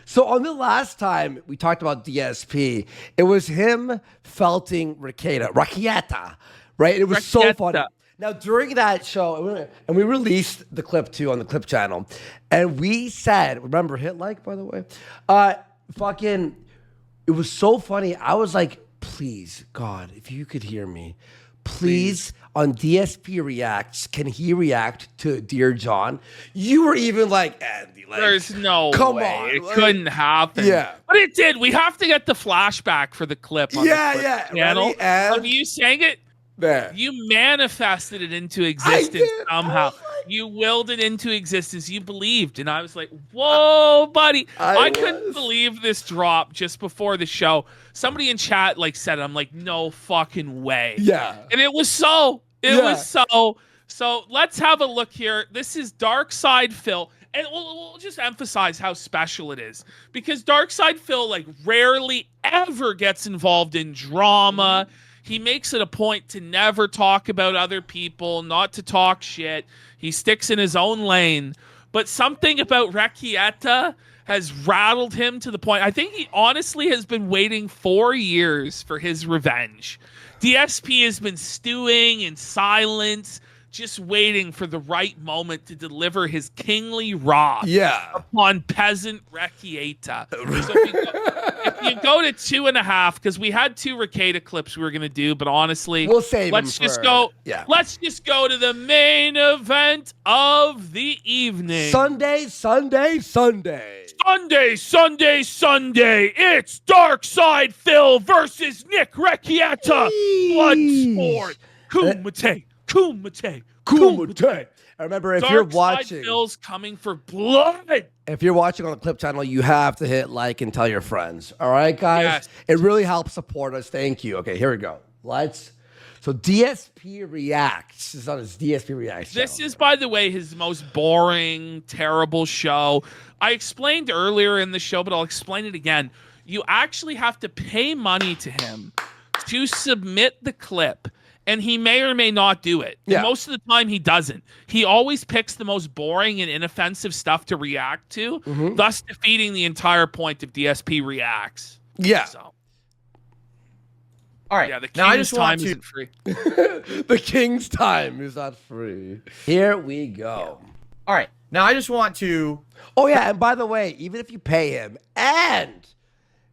So on the last time we talked about DSP, it was him felting Rekieta, right? It was so funny. Rekieta. Now during that show, and we released the clip too on the clip channel, and we said, remember, hit like by the way, fucking, it was so funny. I was like, please, God, if you could hear me, please. On DSP Reacts, can he react to Dear John? You were even like, Andy, like, there's no come way. on, It like, couldn't happen. Yeah. But it did. We have to get the flashback for the clip on the clip channel. Ready? And Of you saying it, there. you manifested it into existence did. somehow. You willed it into existence. You believed. And I was like, whoa, buddy. I couldn't believe this drop just before the show. Somebody in chat like said it. I'm like, no fucking way. Yeah. And it was so. It was so. So let's have a look here. This is Dark Side Phil. And we'll just emphasize how special it is. Because Dark Side Phil like rarely ever gets involved in drama. He makes it a point to never talk about other people, not to talk shit. He sticks in his own lane. But something about Rekieta has rattled him to the point. I think he honestly has been waiting 4 years for his revenge. DSP has been stewing in silence, just waiting for the right moment to deliver his kingly wrath upon peasant Rekieta. So if you go to 2.5, because we had 2 Rekieta clips we were going to do, but honestly, we'll save let's them just go. Yeah. Let's just go to the main event of the evening. Sunday. It's Dark Side Phil versus Nick Rekieta. Bloodsport. Kumite. I remember, if Dark you're Side watching, Phil's coming for blood. if you're watching on the clip channel, you have to hit like and tell your friends. All right, guys? Yes. It really helps support us. Thank you. Okay, here we go. So DSP Reacts is on his DSP Reacts channel. This is, by the way, his most boring, terrible show. I explained earlier in the show, but I'll explain it again. You actually have to pay money to him to submit the clip. And he may or may not do it. Yeah. And most of the time, he doesn't. He always picks the most boring and inoffensive stuff to react to, thus defeating the entire point of DSP Reacts. Yeah. So. All right. Yeah, the now I king's just want time to. isn't free. The king's time is not free. Here we go. All right. Now I just want to. Oh yeah, and by the way, even if you pay him, and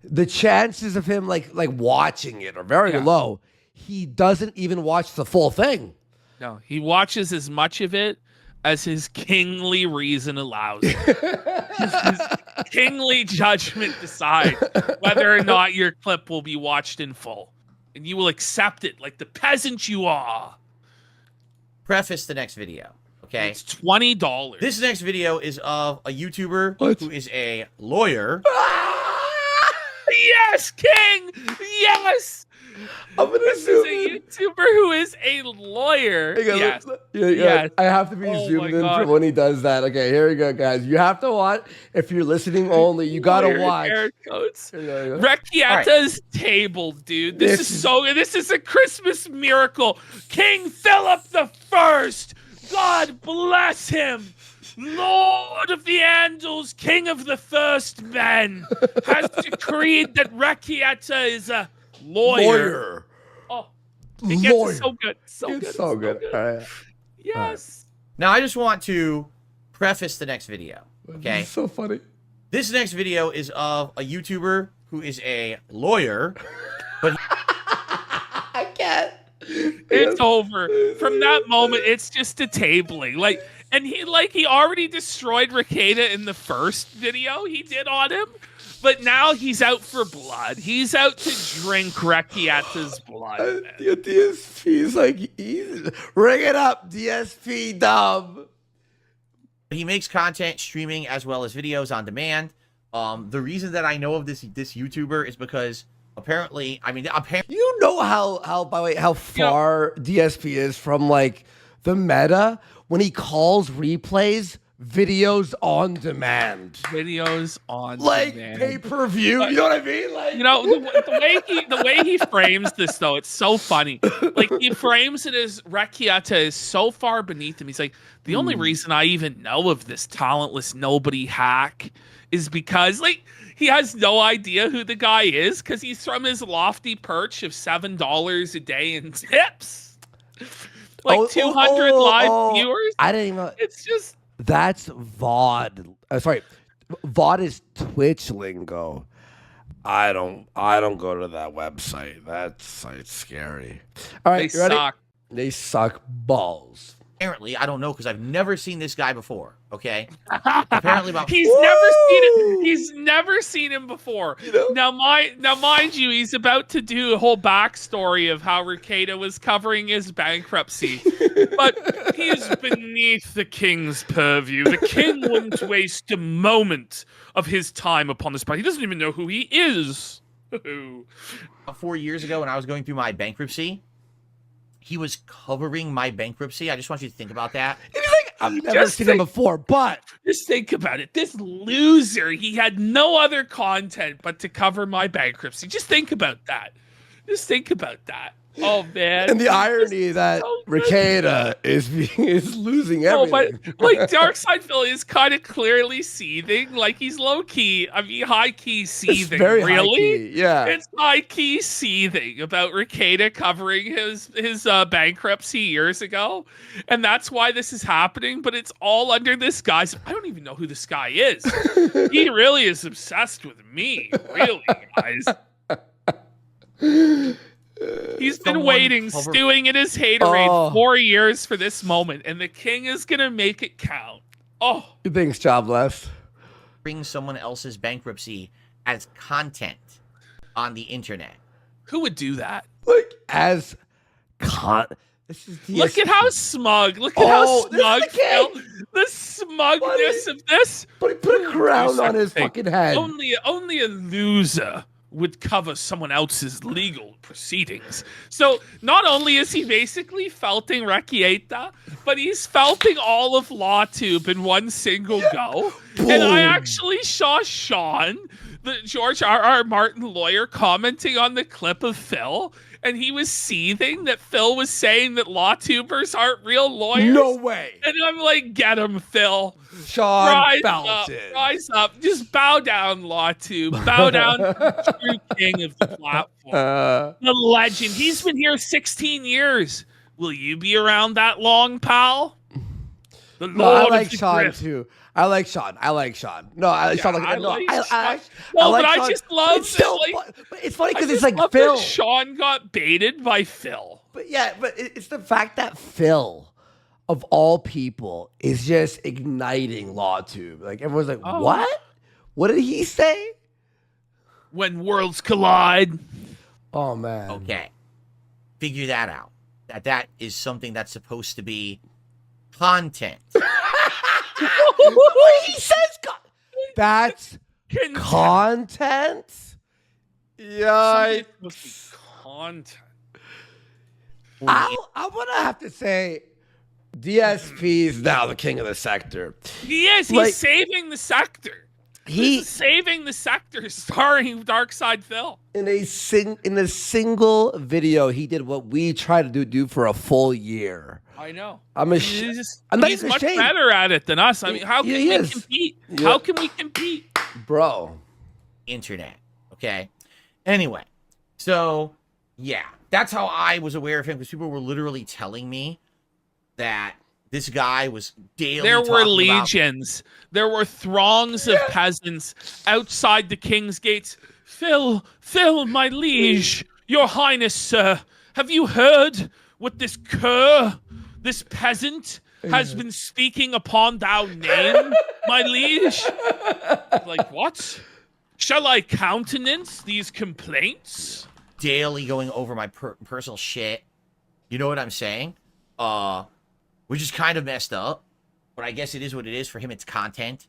the chances of him like watching it are very low. He doesn't even watch the full thing. No, he watches as much of it as his kingly reason allows him. His kingly judgment decides whether or not your clip will be watched in full. And you will accept it like the peasant you are. Preface the next video. Okay. It's $20. This next video is of a YouTuber who is a lawyer. Yes, King! Yes! I'm gonna This is a YouTuber who is a lawyer. Yes. Yes. I have to be Oh zoomed my in God. for when he does that. Okay, here we go, guys. You have to watch. If you're listening only, you gotta Lawyer watch. air quotes. Here we go. Rekieta's table, dude. This is a Christmas miracle. King Philip the First, God bless him, Lord of the Andals, King of the First Men, has decreed that Rekieta is a lawyer. Oh, it gets so good. It's so good. All right. Yes. Now I just want to preface the next video. Okay. This is so funny. This next video is of a YouTuber who is a lawyer, but I can't. It's over. From that moment, it's just a tabling. And he already destroyed Rekieta in the first video he did on him, but now he's out for blood. He's out to drink Rekieta's blood. DSP's like, ring it up, DSP dub. he makes content streaming as well as videos on demand. The reason that I know of this YouTuber is because apparently, you know how by the way how far DSP is from like the meta when he calls replays videos on demand. Videos on Like demand. pay-per-view. You know what I mean? Like, You know, the way he frames this though, it's so funny. Like he frames it as Rekieta is so far beneath him. He's like, the only reason I even know of this talentless nobody hack is because like he has no idea who the guy is because he's from his lofty perch of $7 a day in tips. Like 200 live viewers. I didn't even know. It's just That's VOD. Sorry. VOD is Twitch lingo. I don't go to that website. That site's scary. All right, they you ready? suck. They suck balls. Apparently, I don't know because I've never seen this guy before. Okay. Apparently, about He's never seen it. He's never seen him before. You know? Now, mind you, he's about to do a whole backstory of how Rekieta was covering his bankruptcy, but he is beneath the king's purview. The king wouldn't waste a moment of his time upon this. He doesn't even know who he is. 4 years ago when I was going through my bankruptcy. He was covering my bankruptcy. I just want you to think about that. And he's like, I've never seen him before, but Just think about it. This loser, he had no other content but to cover my bankruptcy. Just think about that. Just think about that. Oh man! and the irony that so good. Rekieta is losing everything. Oh, but like Darkside Phil is kind of clearly seething. Like he's low key. I mean, high key seething. It's very really? high-key, yeah. It's high key seething about Rekieta covering his bankruptcy years ago, and that's why this is happening. But it's all under this guy's. I don't even know who this guy is. He really is obsessed with me. Really, guys. He's been waiting, stewing in his haterade 4 years for this moment, and the king is gonna make it count. Oh, Thanks, Jobless. Bring someone else's bankruptcy as content on the internet. who would do that? Like this is Look at how smug. Look at how this is smug. the king. Phil, the smugness of this. But he put a crown on his fucking head. Only a loser would cover someone else's legal proceedings. So not only is he basically felting Rekieta, but he's felting all of LawTube in one single go. And I actually saw Sean, the George R.R. Martin lawyer, commenting on the clip of Phil, and he was seething that Phil was saying that LawTubers aren't real lawyers. No way. And I'm like, get him, Phil. Sean Felton. Rise up. Just bow down, LawTube. Bow down to the true king of the platform. The legend. He's been here 16 years. Will you be around that long, pal? The No, I Lord like of the Sean Grift. too. I like Sean. No, I Yeah, Sean. I No, like I Sean. like But I Sean. just love It's still, that, like, but it's funny because I it's just like love Phil. that Sean got baited by Phil. But yeah, but it's the fact that Phil, of all people, is just igniting LawTube. Like everyone's like, Oh. what? What did he say? When worlds collide. Oh man. Okay. Figure that out. That is something that's supposed to be content. He says that's content. Yeah. Content. I'm gonna have to say, DSP is now the king of the sector. He is. He's Like- saving the sector. He He's saving the sector, starring Darkside Phil. in a single video, he did what we try to do for a full year. I know. I'm He's not much ashamed. better at it than us. I mean, how can He we is. compete? Yeah. How can we compete? Bro. Internet. Okay. Anyway, so yeah, that's how I was aware of him because people were literally telling me that this guy was daily. There were talking about- legions. There were throngs of peasants outside the king's gates. Phil, my liege, your highness, sir, have you heard what this cur, this peasant, has been speaking upon thou name, my liege? Like, what? Shall I countenance these complaints? daily going over my personal shit. You know what I'm saying? Which is kind of messed up, but I guess it is what it is. For him, it's content.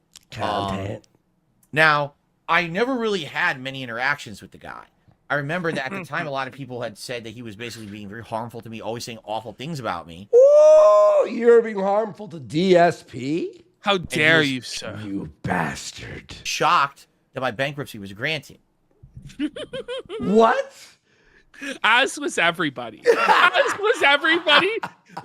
Now, I never really had many interactions with the guy. I remember that at the time, a lot of people had said that he was basically being very harmful to me, always saying awful things about me. Oh, you're being harmful to DSP? How dare was- you, sir? You bastard. Shocked that my bankruptcy was granted. What? As was everybody. As was everybody.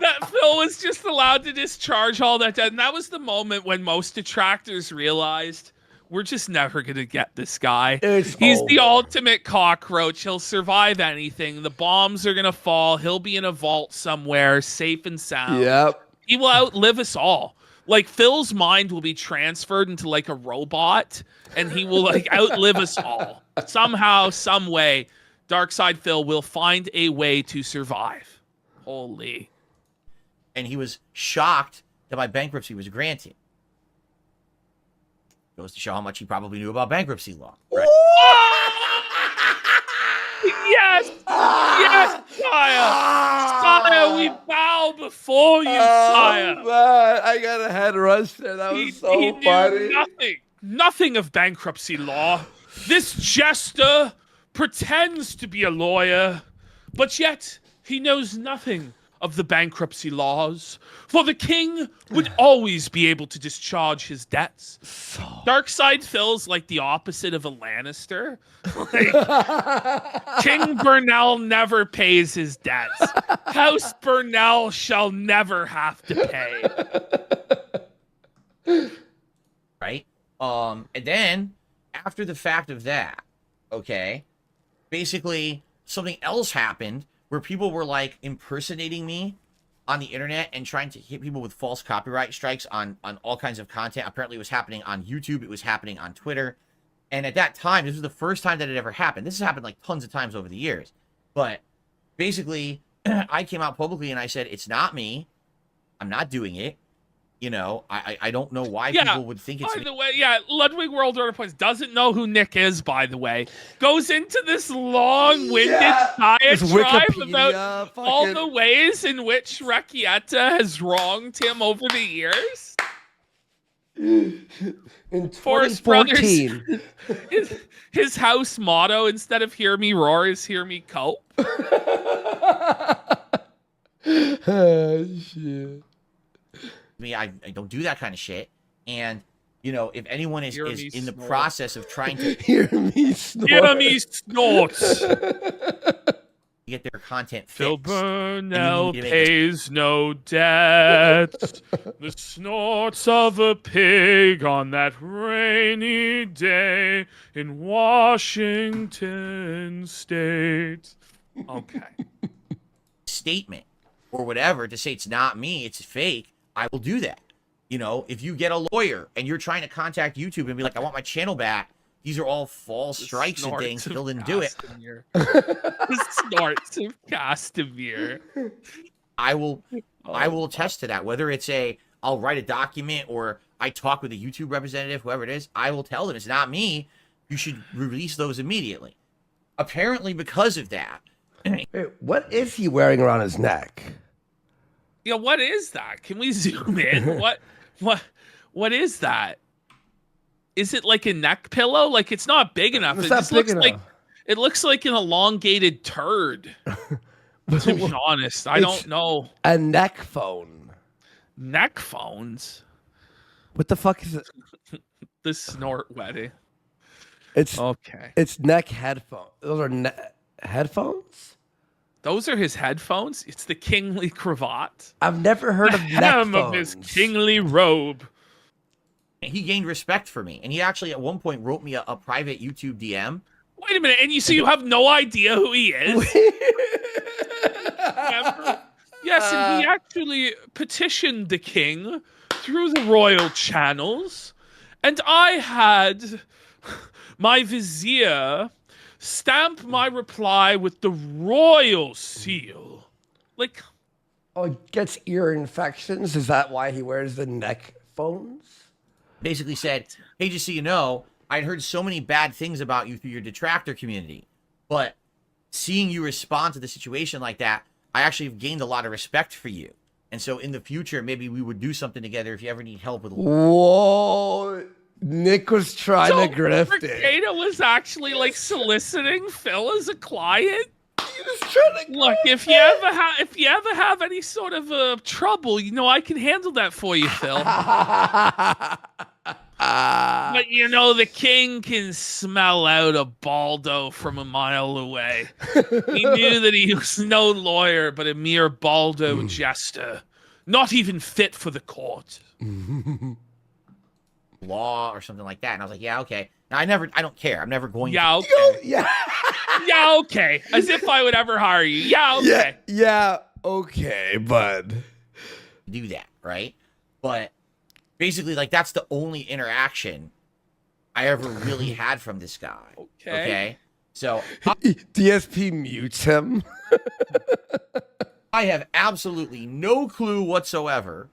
That Phil was just allowed to discharge all that debt. And that was the moment when most detractors realized we're just never going to get this guy. It's He's the over. ultimate cockroach. He'll survive anything. The bombs are going to fall. He'll be in a vault somewhere, safe and sound. Yep. He will outlive us all. Like, Phil's mind will be transferred into like a robot, and he will like outlive us all. Somehow, some way, Darkside Phil will find a way to survive. Holy. And he was shocked that my bankruptcy was granted. Goes to show how much he probably knew about bankruptcy law. Right? Yes! Yes, sire! Sire, we bow before you, sire! Man, I got a head rush there. That was so he funny. knew nothing of bankruptcy law. This jester pretends to be a lawyer, but yet he knows nothing of the bankruptcy laws, for the king would always be able to discharge his debts. Darkside Phil's like the opposite of a Lannister. Like, King Burnell never pays his debts. House Burnell shall never have to pay. Right? And then after the fact of that, okay, basically something else happened where people were like impersonating me on the internet and trying to hit people with false copyright strikes on all kinds of content. Apparently it was happening on YouTube. It was happening on Twitter. And at that time, this was the first time that it ever happened. This has happened like tons of times over the years. But basically, I came out publicly and I said, it's not me. I'm not doing it. You know, I don't know why people would think it's by me. the way, yeah, Ludwig World Order Points doesn't know who Nick is, by the way. Goes into this long-winded diatribe about all the ways in which Rekieta has wronged him over the years. In Forest Brothers, 2014. his house motto, instead of hear me roar, is hear me cope. Oh, shit. I don't do that kind of shit. And, you know, if anyone is in the snort. process of trying to Hear me snort. Hear me snort. get their content fixed, Phil Burnell need to make pays no debts. The snorts of a pig on that rainy day in Washington State. Okay. statement or whatever to say it's not me, it's fake, I will do that. You know, if you get a lawyer and you're trying to contact YouTube and be like, I want my channel back, these are all false strikes and things, Phil didn't do it. The snorts of Castamere. I will attest to that. Whether it's I'll write a document or I talk with a YouTube representative, whoever it is, I will tell them it's not me. You should release those immediately. Apparently, because of that. Wait, what is he wearing around his neck? Yeah, what is that? Can we zoom in? What is that? Is it like a neck pillow? Like it's not big enough. It's It not just big looks enough. like it looks like an elongated turd. To be honest, I don't know. A neck phone. Neck phones. What the fuck is it? The snort wedding. It's Okay. It's neck headphones. Those are headphones? Those are his headphones. It's the kingly cravat. I've never heard of The neck hem phones. of his kingly robe. He gained respect for me. And he actually at one point wrote me a private YouTube DM. Wait a minute, and you have no idea who he is? Remember? Yes, and he actually petitioned the king through the royal channels, and I had my vizier stamp my reply with the royal seal. Like, Oh, he gets ear infections. Is that why he wears the neck phones? Basically said, hey, just so you know, I'd heard so many bad things about you through your detractor community. But seeing you respond to the situation like that, I actually have gained a lot of respect for you. And so in the future, maybe we would do something together if you ever need help with. Whoa. Nick was trying to grift it. Rekieta was actually like soliciting Phil as a client. was trying to Look, if you ever have any sort of trouble, I can handle that for you, Phil. But the king can smell out a Baldo from a mile away. He knew that he was no lawyer, but a mere Baldo jester, not even fit for the court. Law or something like that. And I was like, yeah, okay. Now, I don't care. I'm never going Yeah, to. okay. Yeah. Yeah, okay. As if I would ever hire you. Yeah, okay. Yeah, okay, bud. Do that, right? But basically, like, that's the only interaction I ever really had from this guy. Okay? So DSP mutes him. I have absolutely no clue whatsoever.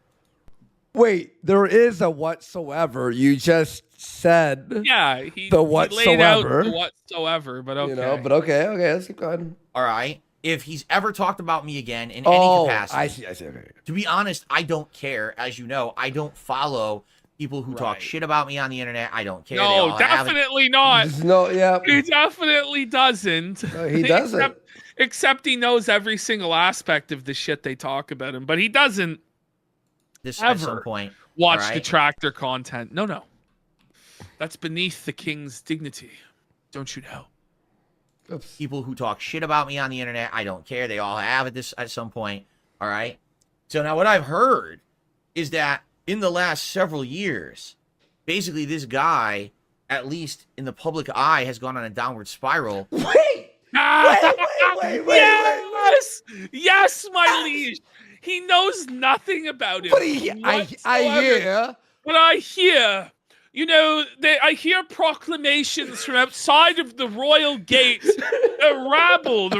Wait, there is a whatsoever. You just said Yeah, the he laid out whatsoever. the whatsoever, but okay. But okay, let's keep going. All right? If he's ever talked about me again in any capacity. I see. Okay. To be honest, I don't care. As you know, I don't follow people who talk shit about me on the internet. I don't care. No, definitely not. No, yeah. He definitely doesn't. No, he doesn't. Except he knows every single aspect of the shit they talk about him, but he doesn't at some point watch detractor content. No. That's beneath the king's dignity. Don't you know? Oops. People who talk shit about me on the internet, I don't care. They all have at some point. All right. So now what I've heard is that in the last several years, basically this guy, at least in the public eye, has gone on a downward spiral. Wait, Yes, my liege. He knows nothing about it. But I hear. I hear proclamations from outside of the royal gate. The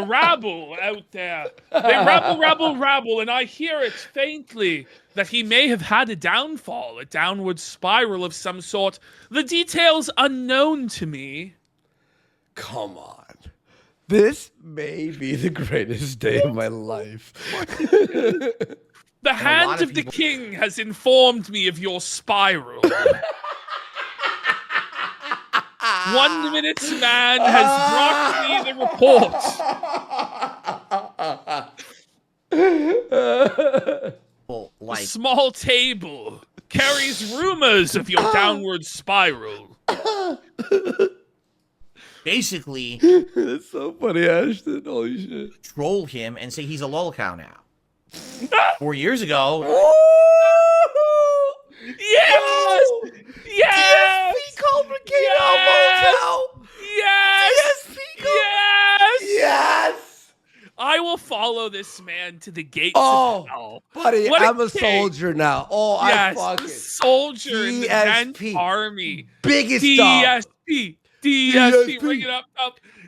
rabble out there. They rabble, and I hear it faintly that he may have had a downfall, a downward spiral of some sort. The details unknown to me. Come on. This may be the greatest day of my life. The hand of the king has informed me of your spiral. 1 minute's man has brought me the report. Well, like, a small table carries rumors of your downward spiral. Basically, that's so funny, Ashton. Holy shit. Troll him and say he's a lolcow now. 4 years ago. Yes! Yes! DSP called Rekieta Law. Yes! DSP Yes! Yes! I will follow this man to the gates of hell. Buddy, I'm a soldier now. Oh, yes, I fucking soldier in the Zen army. Biggest DSP, bring it up.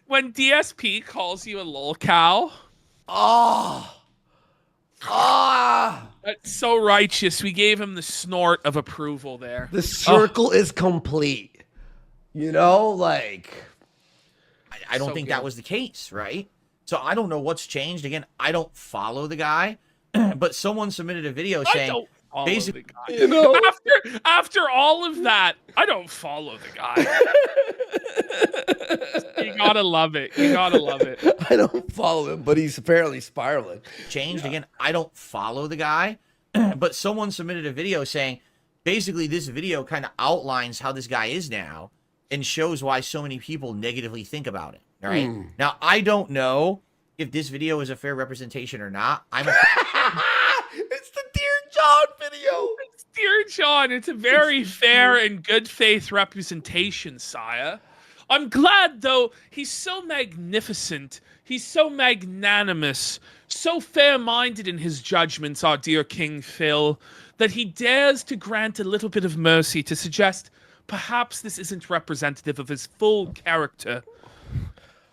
When DSP calls you a lolcow. That's so righteous. We gave him the snort of approval there. The circle is complete. I don't think that was the case, right? So I don't know what's changed. Again, I don't follow the guy, but someone submitted a video saying basically, the guy. After all of that, I don't follow the guy. You gotta love it. I don't follow him, but he's apparently spiraling. Changed again. I don't follow the guy, but someone submitted a video saying basically this video kind of outlines how this guy is now and shows why so many people negatively think about him. All right. Now, I don't know if this video is a fair representation or not. It's the Dear John video. It's Dear John. It's a very fair and good faith representation, sire. I'm glad, though, he's so magnificent. He's so magnanimous, so fair-minded in his judgments, our dear King Phil, that he dares to grant a little bit of mercy to suggest perhaps this isn't representative of his full character.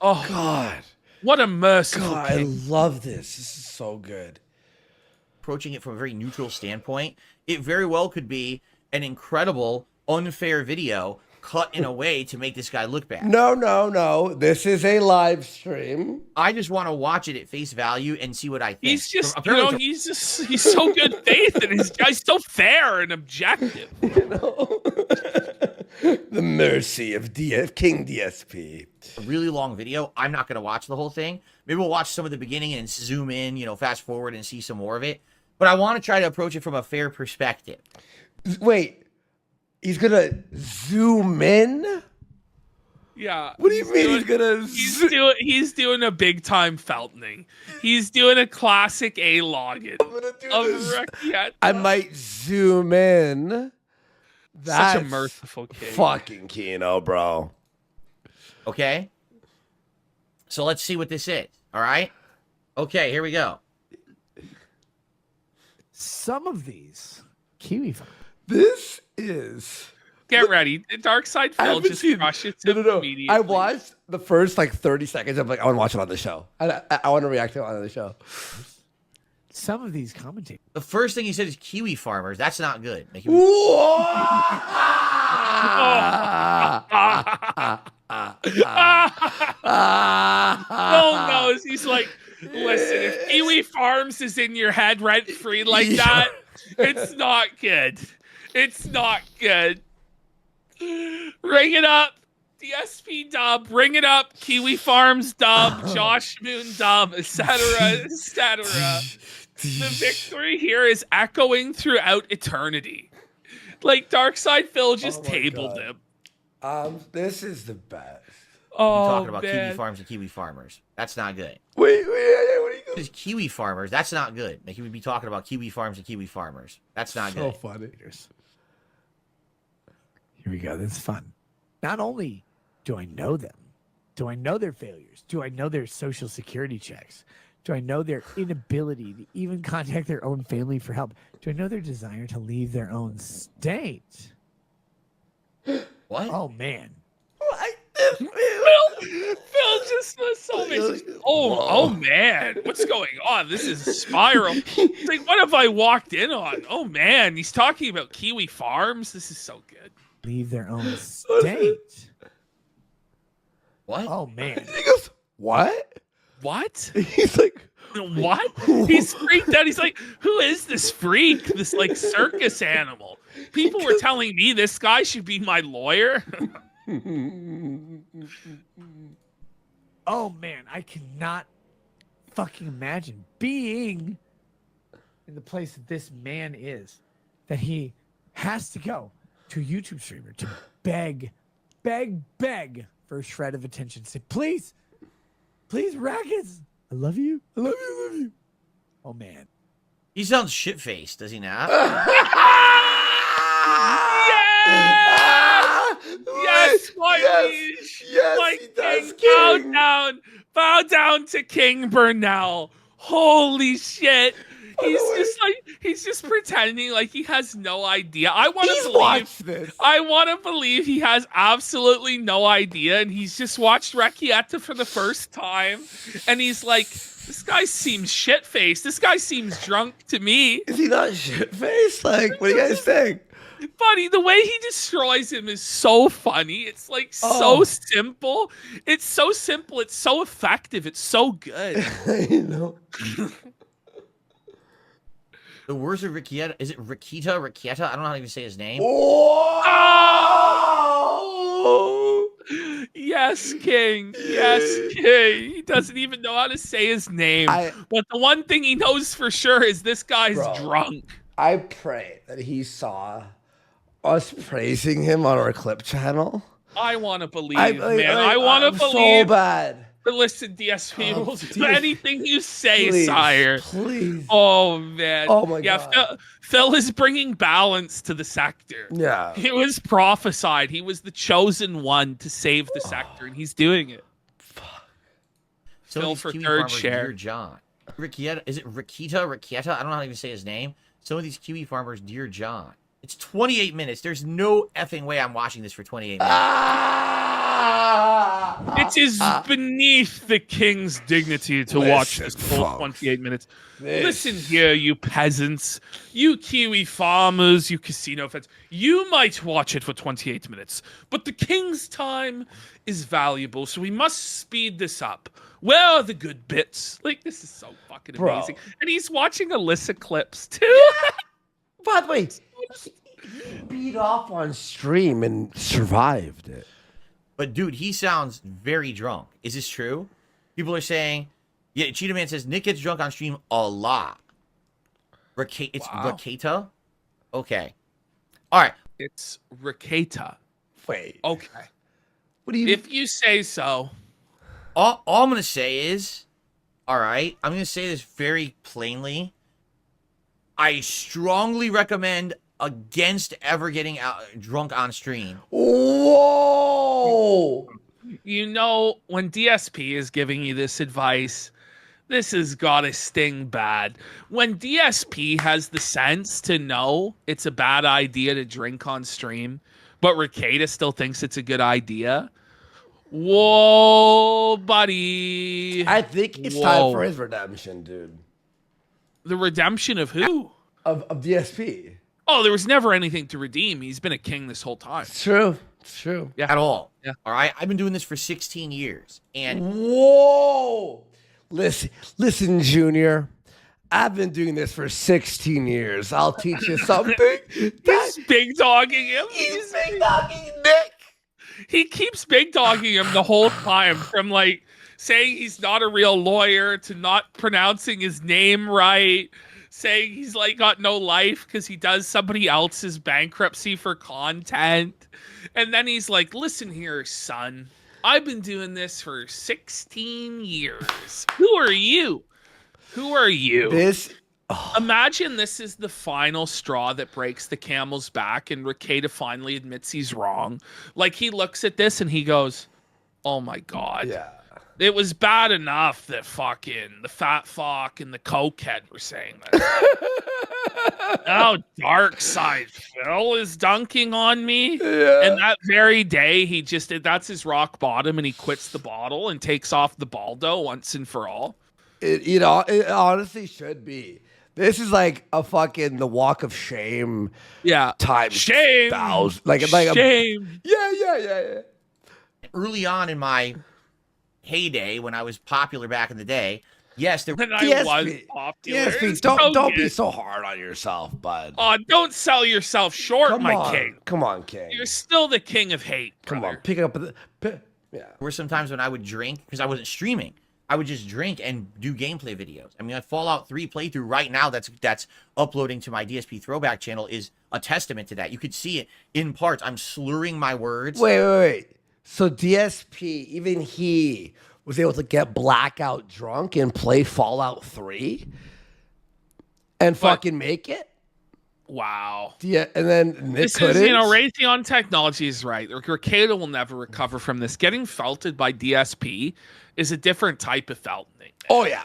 Oh, God. What a merciful God, king. I love this. This is so good. Approaching it from a very neutral standpoint, it very well could be an incredible, unfair video cut in a way to make this guy look bad. No. This is a live stream. I just want to watch it at face value and see what I think. He's just, he's so good faith and he's so fair and objective. The mercy of King DSP. a really long video. I'm not going to watch the whole thing. Maybe we'll watch some of the beginning and zoom in, fast forward and see some more of it. But I want to try to approach it from a fair perspective. Wait, he's gonna zoom in? Yeah. What do you mean he's gonna He's doing a big time Feltoning. He's doing a classic A login I'm gonna do of this. Rekieta. I might zoom in. That's Such a merciful king. fucking Kino, bro. Okay? So let's see what this is. All right? Okay, here we go. Some of these Kiwi farmers. This is. Get ready. Dark Side I Phil haven't just seen- crushes No, him no, no. immediately. I watched the first 30 seconds. I'm like, I want to watch it on the show. I want to react to it on the show. Some of these commentators. The first thing he said is kiwi farmers. That's not good. Make him- Phil knows. He's like, listen, if Kiwi Farms is in your head rent free like that, it's not good. It's not good. Ring it up. DSP dub, bring it up. Kiwi Farms dub, Josh Moon dub, etc., etc. The victory here is echoing throughout eternity. Like Darkside Phil just Oh my tabled God. him. This is the best. Oh, talking about man. kiwi farms and kiwi farmers. That's not good. Wait, what are you Because kiwi farmers, that's not good. Make him be talking about kiwi farms and kiwi farmers. That's not So good. funny. Here we go. This is fun. Not only do I know them, do I know their failures? Do I know their social security checks? Do I know their inability to even contact their own family for help? Do I know their desire to leave their own state? What? Oh, man. Phil just was so amazing. Oh man, what's going on? This is a spiral. It's like, what have I walked in on? Oh man, he's talking about Kiwi Farms. This is so good. Leave their own state. What? Oh, man. He goes, what? What? He's like, What? He's freaked out. He's like, who is this freak? This like circus animal. People were telling me this guy should be my lawyer. Oh, man. I cannot fucking imagine being in the place that this man is, that he has to go to a YouTube streamer to beg for a shred of attention. Say, please, Rackets, I love you. I love you. I love you. Oh, man. He sounds shit-faced, does he not? Yes, my liege. Yes, My he does, king. King. Bow down to King Burnell. Holy shit. He's just pretending like he has no idea. I want to believe watched this. I want to believe he has absolutely no idea, and he's just watched Rekieta for the first time, and he's like, this guy seems shit-faced. This guy seems drunk to me. Is he not shit-faced? Like, what do you guys think? Buddy, the way he destroys him is so funny. It's like so simple. It's so simple. It's so effective. It's so good. You know? The words of Rekieta, is it Rekieta? I don't know how to even say his name. Oh! Yes, King. Yes, King. He doesn't even know how to say his name. But the one thing he knows for sure is this guy's drunk. I pray that he saw us praising him on our clip channel. I want to believe, I want to believe. So bad. But listen, DSP, will do anything you say, Please, sire. Please. Oh, man. Oh, my God. Phil is bringing balance to the sector. Yeah. It was prophesied. He was the chosen one to save the sector, and he's doing it. So Phil these for kiwi third farmers, share. Dear John. Rekieta, is it Rekieta? I don't know how to even say his name. Some of these kiwi farmers, Dear John. It's 28 minutes. There's no effing way I'm watching this for 28 minutes. It is beneath the king's dignity to watch this full 28 minutes. Listen here, you peasants, you Kiwi farmers, you casino fans. You might watch it for 28 minutes, but the king's time is valuable, so we must speed this up. Where are the good bits? Like, this is so fucking amazing. And he's watching Alyssa clips, too. By the way, beat off on stream and survived it. But dude, he sounds very drunk. Is this true? People are saying, yeah, Cheetah Man says Nick gets drunk on stream a lot. It's Wow. Rekieta? Okay. All right. It's Rekieta. Wait. Okay. What do you If you say so. All I'm going to say is, all right, I'm going to say this very plainly. I strongly recommend against ever getting drunk on stream. Whoa! You know, when DSP is giving you this advice, this has got to sting bad. When DSP has the sense to know it's a bad idea to drink on stream, but Rekieta still thinks it's a good idea. Whoa, buddy. I think it's time for his redemption, dude. The redemption of who? Of DSP. Oh, there was never anything to redeem. He's been a king this whole time. It's true. It's true. Yeah. At all. Yeah. All right? I've been doing this for 16 years. And Whoa! Listen, Junior. I've been doing this for 16 years. I'll teach you something. He's big dogging him. He's big dogging Nick. He keeps big dogging him the whole time, from like saying he's not a real lawyer to not pronouncing his name right, saying he's like got no life because he does somebody else's bankruptcy for content. And then he's like, listen here, son, I've been doing this for 16 years. Who are you? Who are you? Imagine this is the final straw that breaks the camel's back and Rekieta finally admits he's wrong. Like, he looks at this and he goes, oh my God. Yeah. It was bad enough that fucking the fat fuck and the cokehead were saying this. Now Dark Side Phil is dunking on me. Yeah. And that very day, that's his rock bottom, and he quits the bottle and takes off the baldo once and for all. It honestly should be. This is like a fucking the walk of shame. Yeah. Times Shame. 1,000. Like Shame. Yeah. early on in my heyday, when I was popular back in the day, yes, there When I DSP. was popular. DSP, It's don't so be good. so hard on yourself, bud. Oh, don't sell yourself short, Come my on. king. Come on, King. You're still the king of hate. Come brother. on, pick up the. Yeah. were some times when I would drink because I wasn't streaming. I would just drink and do gameplay videos. I mean, a Fallout 3 playthrough right now that's uploading to my DSP Throwback channel is a testament to that. You could see it in parts. I'm slurring my words. Wait. So DSP, even he was able to get blackout drunk and play Fallout 3 and fucking make it? Wow. Yeah, and then Nick This couldn't? is, Raytheon Technology is right. Rekieta will never recover from this. Getting felted by DSP is a different type of feltoning. Oh, yeah.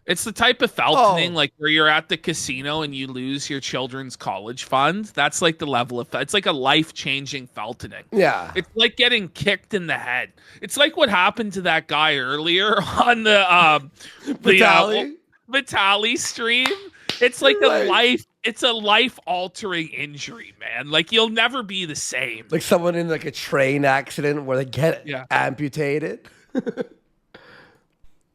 It's the type of feltoning Oh. like where you're at the casino and you lose your children's college fund. That's like the level of it's like a life-changing feltoning. Yeah. It's like getting kicked in the head. It's like what happened to that guy earlier on the Vitali stream. It's like it's a life-altering injury, man. Like, you'll never be the same. Like someone in like a train accident where they get Yeah. amputated.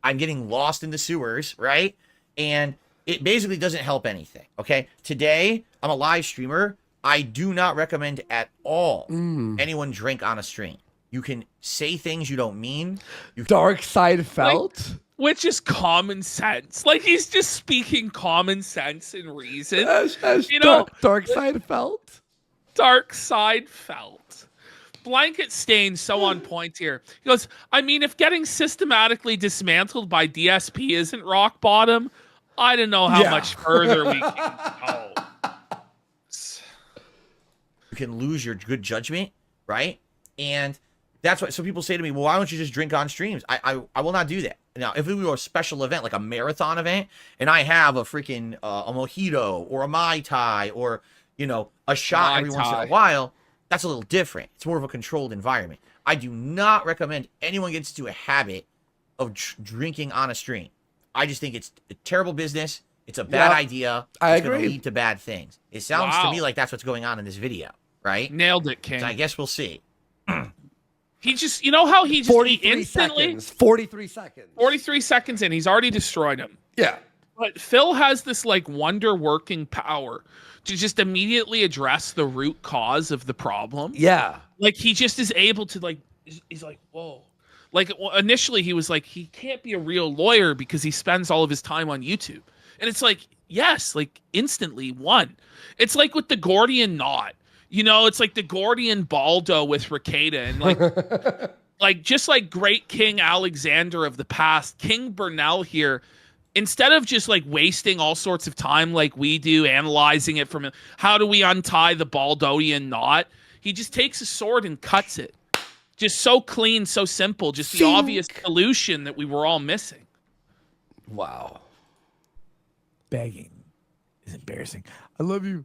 I'm getting lost in the sewers, right? And it basically doesn't help anything, okay? Today, I'm a live streamer. I do not recommend at all anyone drink on a stream. You can say things you don't mean. Dark side felt. Which is common sense. Like, he's just speaking common sense and reason. You know, dark side felt. Dark side felt. Blanket Stain so on point here. He goes, I mean, if getting systematically dismantled by DSP isn't rock bottom, I don't know how much further we can go. You can lose your good judgment, right? And that's what some people say to me, well, why don't you just drink on streams? I will not do that. Now, if it were a special event, like a marathon event, and I have a freaking a mojito or a Mai Tai or, a shot Mai every once in Tai. a while, that's a little different. It's more of a controlled environment. I do not recommend anyone gets into a habit of drinking on a stream. I just think it's a terrible business. It's a bad idea. I It's going to agree. lead to bad things. It sounds to Wow. me like that's what's going on in this video, right? Nailed it, King. So I guess we'll see. He just, how he just 43 instantly, seconds. 43 seconds. 43 seconds in, he's already destroyed him. Yeah. But Phil has this like wonder working power to just immediately address the root cause of the problem. Yeah. Like he just is able to like, he's like, whoa. Like initially he was like, he can't be a real lawyer because he spends all of his time on YouTube. And it's like, yes, like instantly one. It's like with the Gordian knot, you know, it's like the Gordian Baldo with Rekieta, and like, like just like great King Alexander of the past, King Burnell here, instead of just like wasting all sorts of time like we do, analyzing it from how do we untie the Baldonian knot, he just takes a sword and cuts it. Just so clean, so simple, just the obvious solution that we were all missing. Wow. Begging is embarrassing. I love you.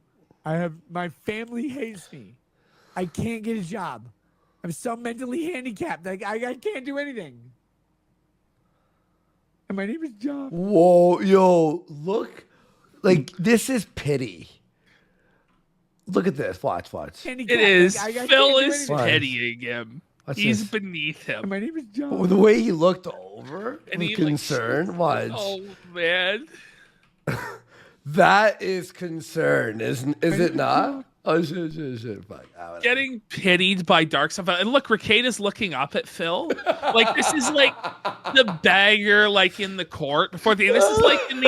My family hates me. I can't get a job. I'm so mentally handicapped. Like I can't do anything. And my name is John. Whoa, yo, look. Like, this is pity. Look at this. Watch. Handicapped. It is. Like, I Phil can't do is anything. pitying him. What's He's this? beneath him. And my name is John. The way he looked over And with he, like, concern. Watch. Oh, man. That is concern, is it not? Oh, shit. Fuck. Getting pitied by Darkseid. And look, Rekieta's looking up at Phil. Like, this is like the beggar, like in the court before the. This is like in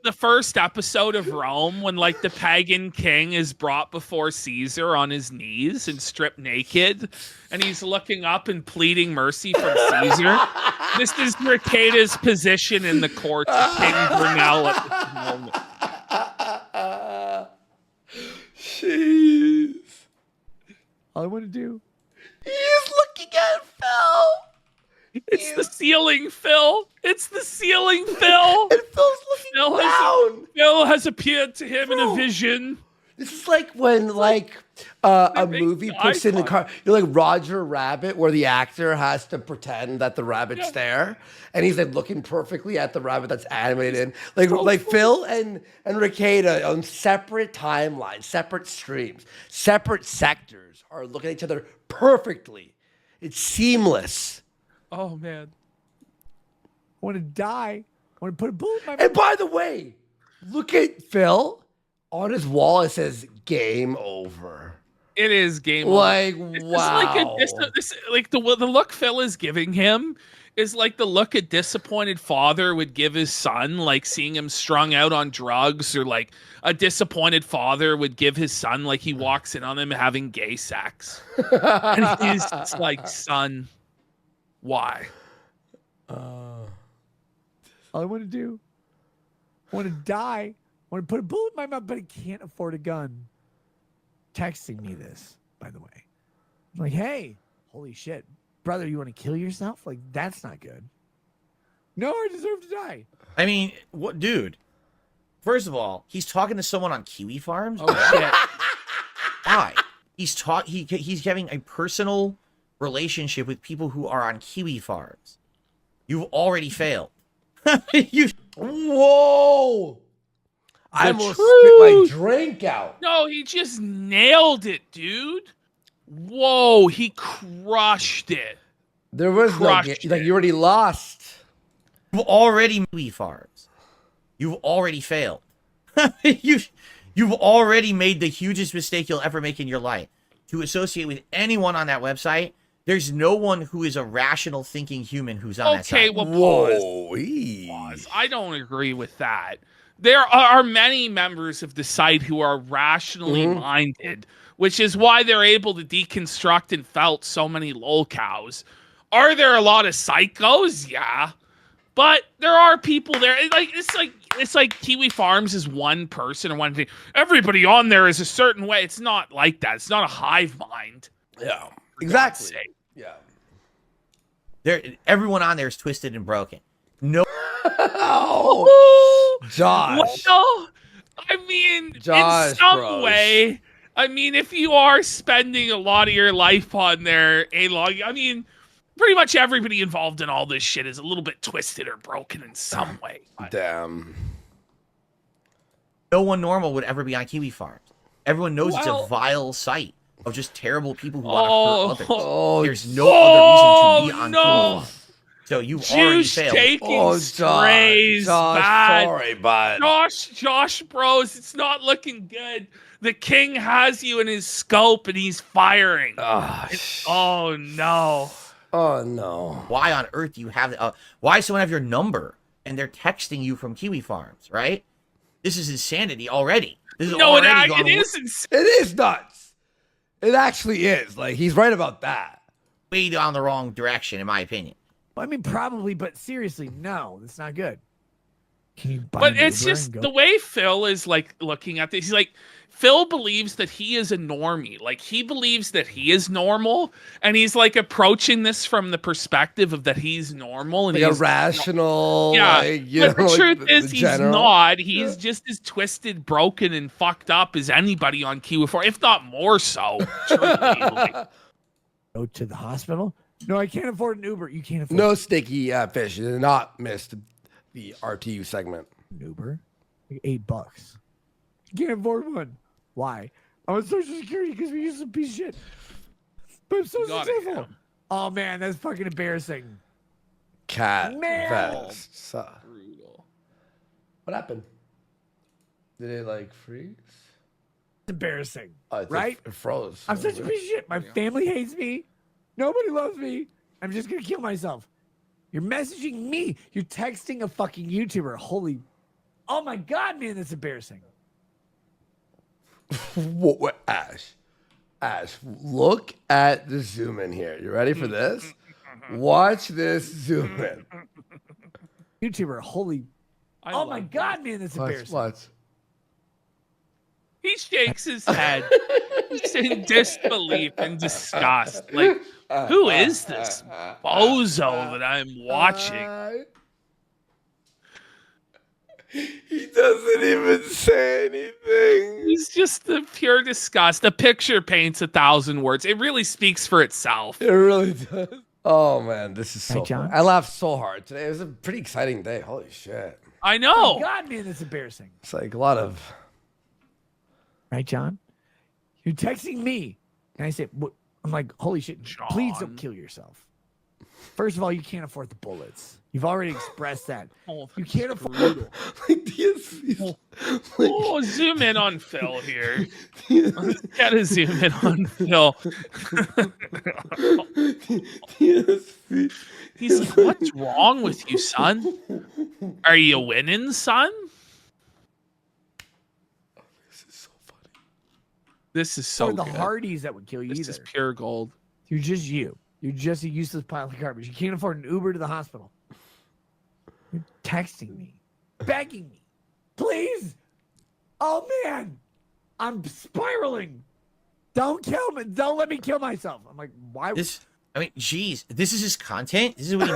the first episode of Rome when like the pagan king is brought before Caesar on his knees and stripped naked, and he's looking up and pleading mercy from Caesar. This is Rekieta's position in the court of King Brunel at this moment. Jeez. All I want to do. He's looking at Phil. It's the ceiling, Phil. It's the ceiling, Phil. And Phil's looking down. Phil has appeared to him in a vision. This is like when a make movie the puts in the icon. car. You're like Roger Rabbit, where the actor has to pretend that the rabbit's there, and he's like looking perfectly at the rabbit that's animated. Like Phil and Rekieta on separate timelines, separate streams, separate sectors are looking at each other perfectly. It's seamless. Oh man. I want to die. I want to put a bullet in my And by the way, look at Phil. On his wall, it says "Game Over." It is game Like, over. wow. Like the look Phil is giving him is like the look a disappointed father would give his son, like seeing him strung out on drugs, or like a disappointed father would give his son, like he walks in on him having gay sex. And he's just like, son, why? All I want to do. I want to die. I want to put a bullet in my mouth, but I can't afford a gun. Texting me this, by the way. I'm like, hey, holy shit. Brother, you want to kill yourself? Like, that's not good. No, I deserve to die. I mean, what, dude? First of all, he's talking to someone on Kiwi Farms. Oh shit. Why? He's having a personal relationship with people who are on Kiwi Farms. You've already failed. Whoa! I almost spit my drink out. No, he just nailed it, dude. Whoa, he crushed it. There was Crushed like you already lost. You've already Kiwi Farms. You've already failed. You've already made the hugest mistake you'll ever make in your life. To associate with anyone on that website, there's no one who is a rational thinking human who's on that Okay, site. well, Whoa! pause. I don't agree with that. There are many members of the site who are rationally minded, which is why they're able to deconstruct and felt so many lol cows. Are there a lot of psychos? Yeah. But there are people there. It's like Kiwi Farms is one person or one thing. Everybody on there is a certain way. It's not like that. It's not a hive mind. Yeah, for exactly. God's sake. Yeah. Everyone on there is twisted and broken. No. Oh, Josh. Well, I mean, Josh, in some bros. way, I mean, if you are spending a lot of your life on there, I mean, pretty much everybody involved in all this shit is a little bit twisted or broken in some way. Damn. No one normal would ever be on Kiwi Farms. Everyone knows it's a Well- vile site of just terrible people who want to hurt others. Oh, There's no other reason to be on Kiwi no. Farms. So you already Juice failed. taking strays, Josh, bad. sorry, bud. Josh Bros, it's not looking good. The king has you in his scope and he's firing. Oh no. Oh no. Why on earth do you have why does someone have your number and they're texting you from Kiwi Farms, right? This is insanity already. This is No, already it isn't. It is nuts. It actually is. Like, he's right about that. way down the wrong direction, in my opinion. I mean, probably, but seriously, no, that's not good. Can you buy But an it's Uber just and go? the way Phil is like looking at this. He's like, Phil believes that he is a normie. Like, he believes that he is normal, and he's like approaching this from the perspective of that he's normal and Like he's irrational. Yeah, Like, you but know, the like truth is he's general. not. He's just as twisted, broken, and fucked up as anybody on Kiwi4, if not more so. Truthfully. Go to the hospital? No, I can't afford an Uber. You can't afford No sticky fish. You did not miss the RTU segment. an Uber. Like $8. You can't afford one. Why? I'm on Social Security because we use some piece of shit. But I'm so You got it, successful. Oh man, that's fucking embarrassing. Cat Man. vest. So, Brutal. what happened? Did it like freeze? It's embarrassing. Oh, it Right? It froze. I'm such a piece of shit. My family hates me. Nobody loves me. I'm just gonna kill myself. You're messaging me. You're texting a fucking YouTuber. Holy, oh my god, man, that's embarrassing. What, Ash, look at the zoom in here. You ready for this? Watch this zoom in. YouTuber, holy, I oh love my that. god, man, that's embarrassing. Watch. He shakes his head. He's in disbelief and disgust. Like, who is this bozo that I'm watching? He doesn't even say anything. He's just the pure disgust. The picture paints 1,000 words. It really speaks for itself. It really does. Oh man, this is so Right, John? fun. I laughed so hard today. It was a pretty exciting day. Holy shit. I Oh know. my god, man, that's embarrassing. It's like a lot of Right, John? You're texting me. And I say, what? I'm like, holy shit, please John. don't kill yourself. First of all, you can't afford the bullets. You've already expressed that. Oh, You can't afford brutal. like DSP. Oh, zoom in on Phil here. Let's gotta zoom in on Phil. DSP. He's like, what's wrong with you, son? Are you winning, son? This is so funny. This is so the good. Hardys that would kill you This either. is pure gold. You're just you. You're just a useless pile of garbage. You can't afford an Uber to the hospital. You're texting me, begging me, please. Oh man, I'm spiraling. Don't kill me. Don't let me kill myself. I'm like, why? This, I mean, geez, this is his content. This is what he.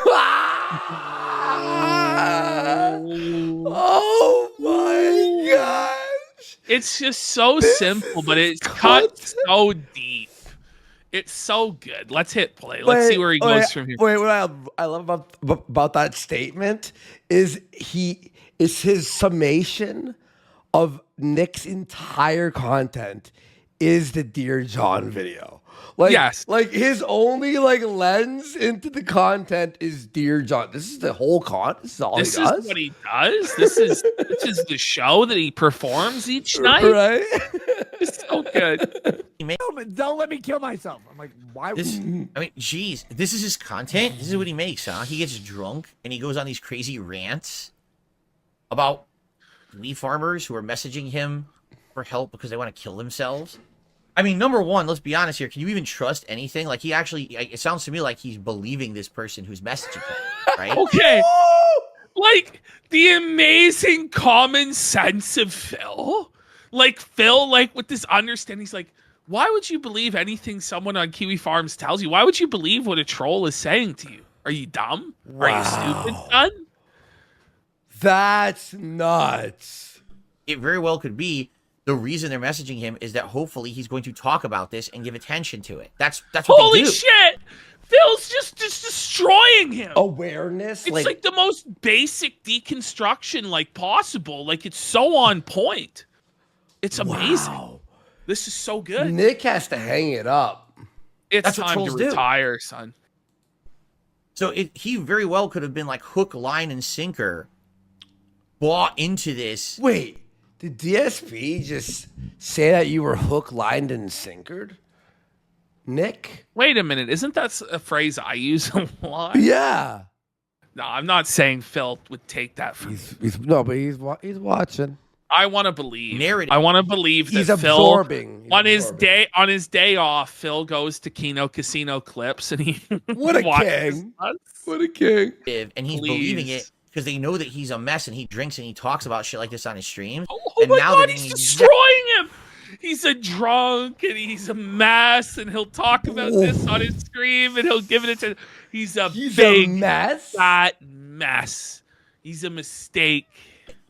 Oh my gosh. It's just so This simple, is but it's content. cut so deep. It's so good. Let's hit play. Let's see where he goes from here. Wait, what I love about that statement is his summation of Nick's entire content is the Dear John video. Like, Yes. like his only like lens into the content is Dear John. This is the whole This is all This he is does. what he does. This is the show that he performs each night. Right? It's so good. Don't let me kill myself. I'm like, why? This, I mean, geez, this is his content. This is what he makes, huh? He gets drunk and he goes on these crazy rants about wheat farmers who are messaging him for help because they want to kill themselves. I mean, number one, let's be honest here. Can you even trust anything? Like, he actually, it sounds to me like he's believing this person who's messaging him, right? Okay. Like the amazing common sense of Phil. Like Phil, like with this understanding, he's like, why would you believe anything someone on Kiwi Farms tells you? Why would you believe what a troll is saying to you? Are you dumb? Are you stupid, son? That's nuts. It very well could be the reason they're messaging him is that hopefully he's going to talk about this and give attention to it. That's what Holy they do. shit! Phil's just destroying him. Awareness. It's like the most basic deconstruction like possible. Like it's so on point. It's amazing. Wow. This is so good. Nick has to hang it up. It's That's what time to trolls do. retire, son. So he very well could have been like hook, line, and sinker, bought into this. Wait, did DSP just say that you were hook, lined, and sinkered? Nick? Wait a minute. Isn't that a phrase I use a lot? Yeah. No, I'm not saying Phil would take that from me. He's watching. I want to believe. Narrative. I want to believe that He's Phil, absorbing. He's on absorbing. his day off, Phil goes to Kino Casino Clips and he What a watches king. us. What a king. And he's believing Please. it because they know that he's a mess and he drinks and he talks about shit like this on his streams. Oh And my now god, they're he's getting destroying him. He's a drunk and he's a mess and he'll talk about this on his stream and he'll give it to. He's a big mess. fat mess. He's a mistake.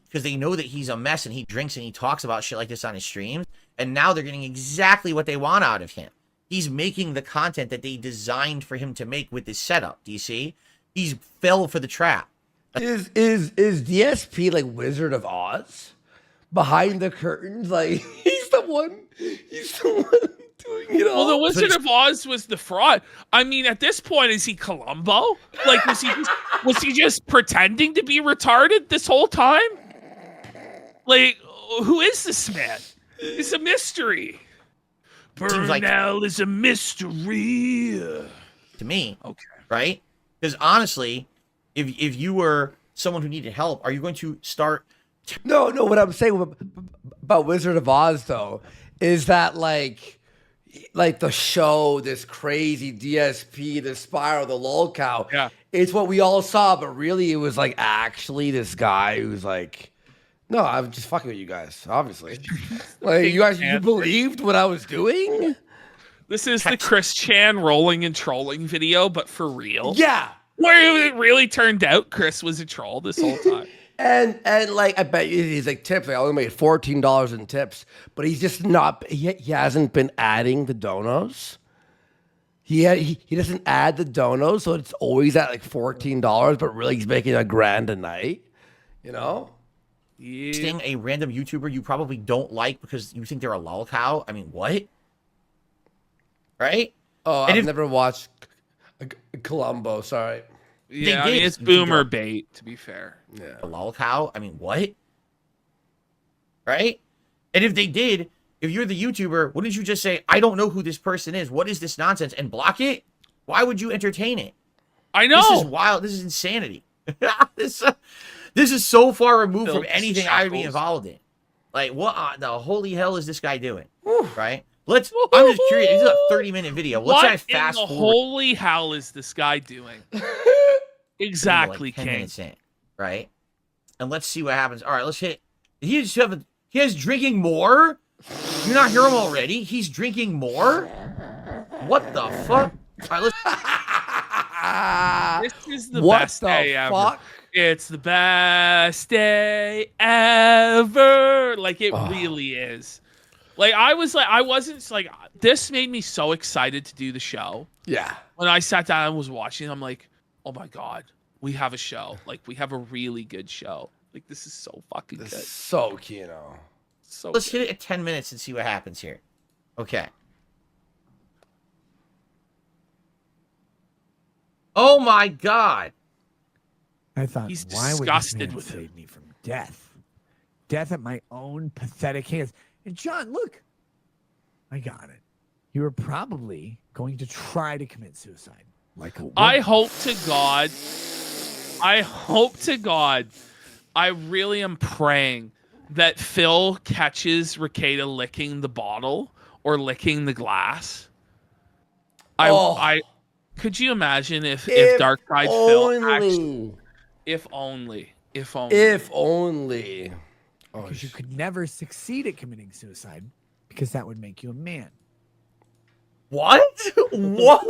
because they know that he's a mess and he drinks and he talks about shit like this on his streams. And now they're getting exactly what they want out of him. He's making the content that they designed for him to make with this setup. Do you see? He's fell for the trap. Is DSP like Wizard of Oz? Behind the curtains, like he's the one doing it all. Well, the Wizard of Oz was the fraud. I mean, at this point, is he Columbo? Like, was he just pretending to be retarded this whole time? Like, who is this man? It's a mystery. Burnell is a mystery. To me, Okay. right? Because honestly, if you were someone who needed help, are you going to start? No. What I'm saying about Wizard of Oz though is that like the show, this crazy DSP, the Spiral, the lolcow. Yeah. It's what we all saw, but really it was like actually this guy who's like, no, I'm just fucking with you guys, obviously. Like you believed what I was doing? This is the Chris Chan rolling and trolling video, but for real. Yeah. Where it really turned out Chris was a troll this whole time. And like I bet you he's like tips. I only made $14 in tips, but he's just not. He hasn't been adding the donos. He doesn't add the donos, so it's always at like $14. But really, he's making $1,000 a night. You know. Yeah. Sting a random YouTuber you probably don't like because you think they're a lol cow. I mean, what? Right? Oh, And I've never watched Columbo. Sorry. Yeah, I did. mean, it's boomer bait, to be fair. Yeah. A lol cow? I mean, what? Right? And if they did, if you're the YouTuber, wouldn't you just say, I don't know who this person is. What is this nonsense? And block it? Why would you entertain it? I know. This is wild. This is insanity. this is so far removed from Phil's anything I would be chuckles. involved in. Like, what the holy hell is this guy doing? Right? I'm just curious. This is a 30-minute video. Let's say I What in fast the forward. holy hell is this guy doing? Exactly, like 10 King. minutes in, right? And let's see what happens. All right, let's hit. He has drinking more. You not hear him already? He's drinking more. What the fuck? All right, let's. This is the What best the day ever. fuck? It's the best day ever. Like it really is. Like I wasn't like this made me so excited to do the show. Yeah. When I sat down and was watching, I'm like, oh my god, we have a show. Like we have a really good show. Like this is so fucking This good. is so Kino. So Let's good. hit it at 10 minutes and see what happens here. Okay. Oh my god. I thought, He's why would this disgusted man with save him. me from death? Death at my own pathetic hands. And John, look, I got it. You were probably going to try to commit suicide. Like a woman. I hope to God, I really am praying that Phil catches Rekieta licking the bottle or licking the glass. I could you imagine if Dark Side Phil actually, if only. If only. Oh, Because you could never succeed at committing suicide because that would make you a man. What? What?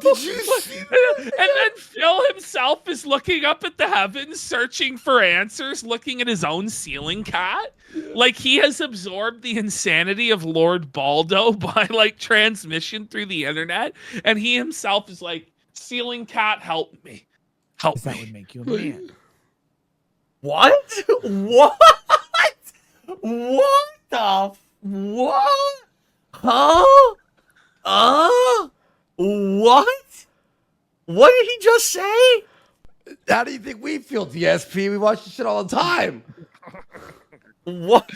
Did you see that? And then Phil himself is looking up at the heavens, searching for answers, looking at his own ceiling cat. Like he has absorbed the insanity of Lord Baldo by like transmission through the internet. And he himself is like, ceiling cat, help me. Help Because that me. would make you a man. What? What? What the? What? Huh? What? What did he just say? How do you think we feel, DSP? We watch this shit all the time. What?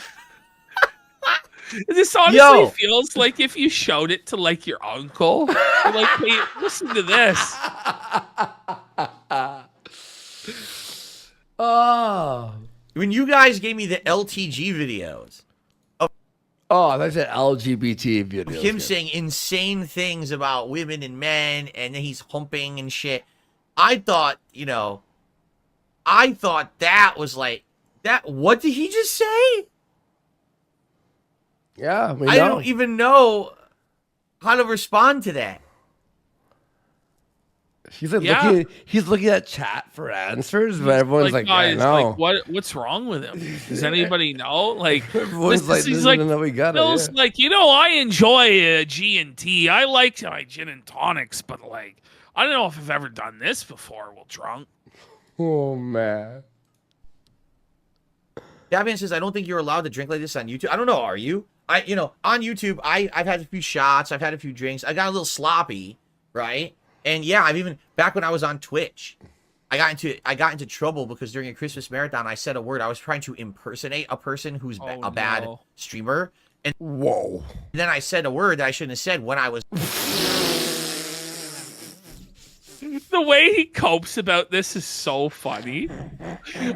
This honestly Yo. feels like if you showed it to like your uncle. You're like, hey, listen to this. Oh. When you guys gave me the LTG videos Oh, that's an LGBT of video. him saying insane things about women and men, and then he's humping and shit, I thought, that was like, that. What did he just say? Yeah, we know. I don't even know how to respond to that. He's like Yeah. he's looking at chat for answers, but everyone's like, guys, yeah, no. what's wrong with him? Does anybody know? Like, Everyone's like, he's no, no, we got it. Phil's Yeah. like, I enjoy G&T. I like my gin and tonics, but like, I don't know if I've ever done this before while drunk. Oh man. Davian says, I don't think you're allowed to drink like this on YouTube. I don't know, are you? On YouTube, I've had a few shots, I've had a few drinks, I got a little sloppy, right? And yeah, I've even, back when I was on Twitch, I got into trouble because during a Christmas marathon, I said a word. I was trying to impersonate a person who's a bad streamer. And Whoa. then I said a word that I shouldn't have said when I was... The way he copes about this is so funny.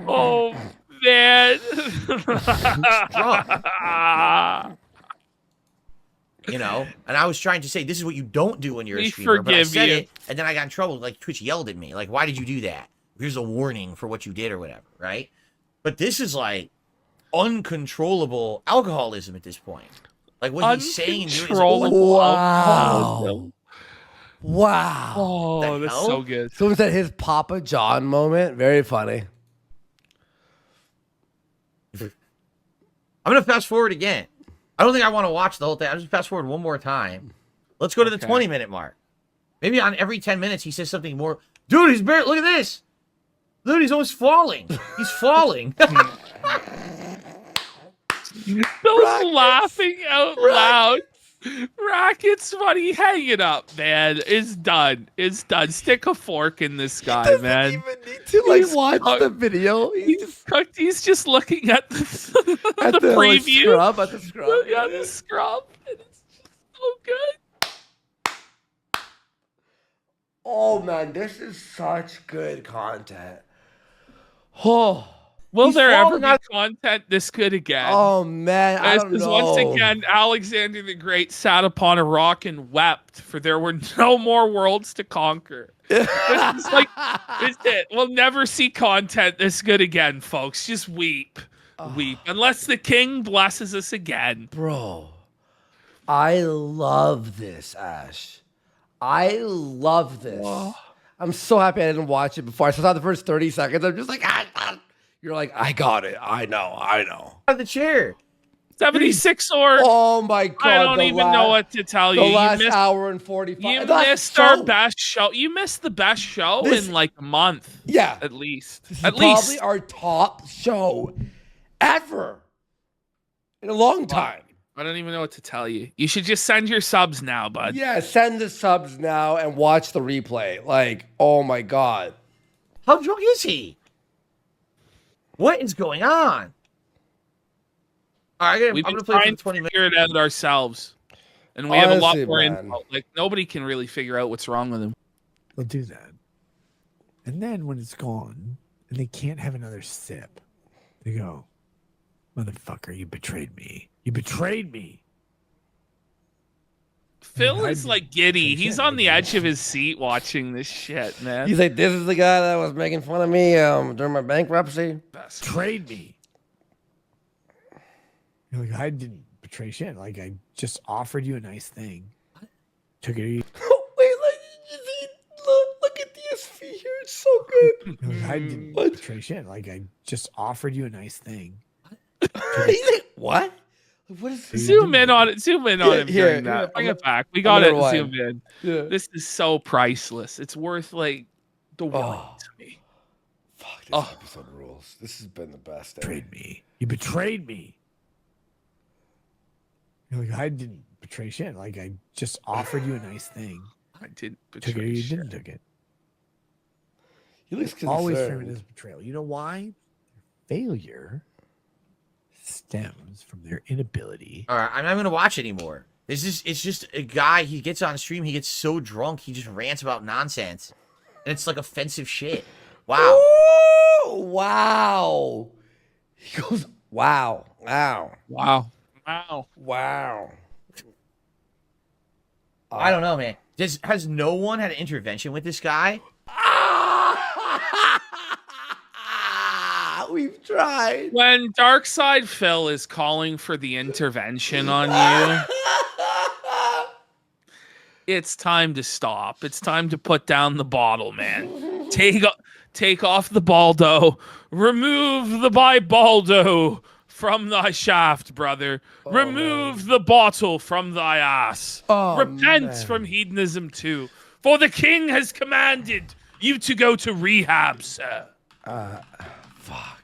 Oh, man. And I was trying to say, this is what you don't do when you're a We streamer. But I forgive said you. it, and then I got in trouble. Like, Twitch yelled at me. Like, why did you do that? Here's a warning for what you did or whatever, right? But this is, like, uncontrollable alcoholism at this point. Like, what he's saying and doing is like, Wow. Wow. Oh, that's hell? so good. Someone said his Papa John moment. Very funny. I'm going to fast forward again. I don't think I want to watch the whole thing. I'll just fast forward one more time. Let's go to the 20-minute mark. Maybe on every 10 minutes he says something more. Dude, he's barely... Look at this. Dude, he's almost falling. He's falling. Bill's laughing out loud. Racket's funny. Hang it up, man. It's done. It's done. Stick a fork in this guy, man. He doesn't even need to like He's watch cooked. the video. He's cooked. He's just looking at the At the like, preview. scrub, at the scrub. Yeah, the scrub. And it's just so good. Oh man, this is such good content. Oh. Will He's there ever falling be out- content this good again? Oh man, I don't know. Once again, Alexander the Great sat upon a rock and wept, for there were no more worlds to conquer. It's like, it's it. We'll never see content this good again, folks. Just weep. Weep. Unless the king blesses us again. Bro, I love this, Ash. I love this. I'm so happy I didn't watch it before. I saw the first 30 seconds. I'm just like, you're like, I got it. I know. Out of the chair. 76 or Oh my God. I don't even know what to tell you. The You last missed, hour and 45. you That's missed so- our best show. You missed the best show This- in like a month. Yeah. At least. This is At probably least. our top show ever in a long time. I don't even know what to tell you. You should just send your subs now, bud. Yeah, send the subs now and watch the replay. Like, oh my God. How drunk is he? What is going on? All right, I'm We've going been to play for trying the to 20 minutes. figure it out ourselves. And we have a lot Honestly, more man. info. Like, nobody can really figure out what's wrong with him. They'll do that. And then when it's gone and they can't have another sip, they go, motherfucker, you betrayed me. You betrayed me. Phil I is did- like giddy. I He's did. on the edge of his seat watching this shit, man. He's like, this is the guy that was making fun of me during my bankruptcy. Betrayed me. You're like, I didn't betray shit. Like, I just offered you a nice thing. Took it. Wait, look at DSP here. It's so good. You're like, I didn't What? betray shit. Like, I just offered you a nice thing. He's like, what? What is this? Zoom in on it. Zoom in on Here, him here, during that. here, Bring I'm it back. We got I'm it. gonna Zoom rewind. in. Yeah. This is so priceless. It's worth like the world Oh. to me. Fuck, this Oh. episode rules. This has been the best. Betrayed me. You betrayed me. You're like, I didn't betray shit. Like, I just offered you a nice thing. I didn't Took it or betray you shit. didn't took it. He looks Always concerned. framing this betrayal. You know why? Failure stems from their inability. All right, I'm not gonna watch anymore. It's just a guy. He gets on stream. He gets so drunk. He just rants about nonsense, and it's like offensive shit. Wow. Ooh, wow. He goes, wow, wow, Wow. Wow. wow. I don't know, man. Has no one had an intervention with this guy? We've tried. When Darkside Phil is calling for the intervention on you, it's time to stop. It's time to put down the bottle, man. Take off the baldo. Remove the bibaldo from thy shaft, brother. Remove the bottle from thy ass. Oh, Repent man. from hedonism too, for the king has commanded you to go to rehab, sir. Fuck.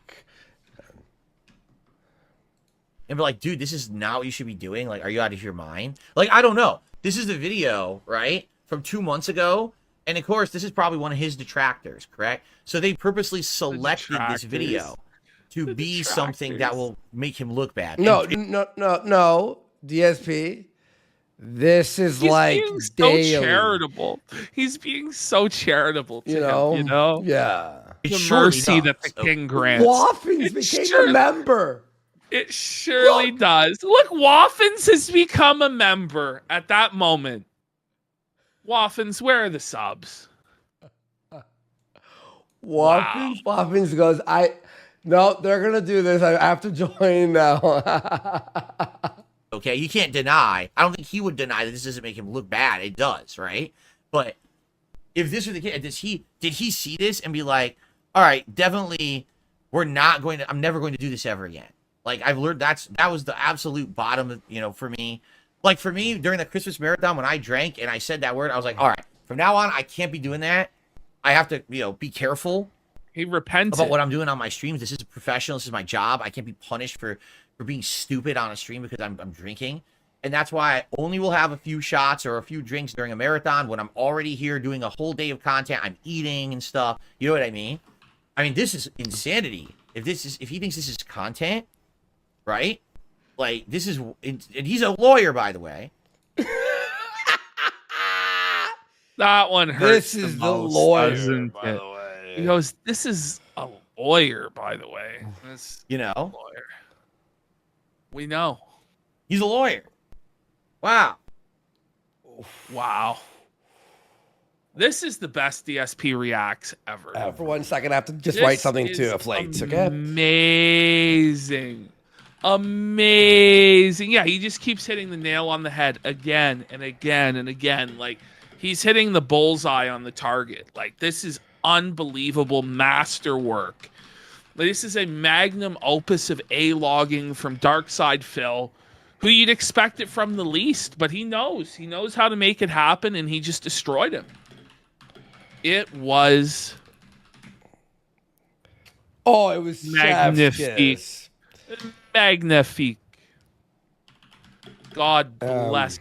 And be like, dude, this is not what you should be doing. Like, are you out of your mind? Like, I don't know. This is the video, right? From 2 months ago. And of course, this is probably one of his detractors, correct? So they purposely selected this video to be something that will make him look bad. No, And- no. DSP. This is He's like being so daily. charitable. He's being so charitable to You know? him, you know? Yeah. It The surely mercy does. that the So- king grants. Waffins It became sure- a member. It surely does. Look, Waffins has become a member at that moment. Waffins, where are the subs? Waffins goes, no, they're gonna do this. I have to join now. Okay, you can't deny. I don't think he would deny that this doesn't make him look bad. It does, right? But if this were the case, did he see this and be like, all right, definitely, I'm never going to do this ever again. Like, I've learned that was the absolute bottom, for me. Like, for me, during the Christmas marathon, when I drank and I said that word, I was like, all right, from now on, I can't be doing that. I have to, be careful He repented. about what I'm doing on my streams. This is a professional. This is my job. I can't be punished for being stupid on a stream because I'm drinking. And that's why I only will have a few shots or a few drinks during a marathon when I'm already here doing a whole day of content. I'm eating and stuff. You know what I mean? I mean, this is insanity. If he thinks this is content, right? Like, this is, and he's a lawyer, by the way. That one hurts. This is the most, lawyer, doesn't by it? the way. He goes, this is a lawyer, by the way. This You know, lawyer. We know. he's a lawyer. Wow. Wow. This is the best DSP reacts ever. For 1 second, I have to just This write something is to a flakes, okay? Amazing. Amazing. Yeah, he just keeps hitting the nail on the head again and again and again. Like, he's hitting the bullseye on the target. Like, this is unbelievable masterwork. This is a magnum opus of A-logging from Darkside Phil, who you'd expect it from the least, but he knows. He knows how to make it happen, and he just destroyed him. It was Oh, it was magnifique. chef's kiss. Magnifique. God bless.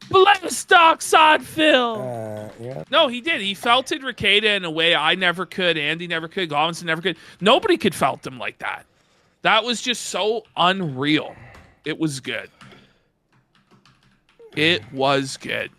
Bless Darkside Phil. Yeah. No, he did. He felted Rekieta in a way I never could. Andy never could. Gobbinson never could. Nobody could felt him like that. That was just so unreal. It was good. It was good.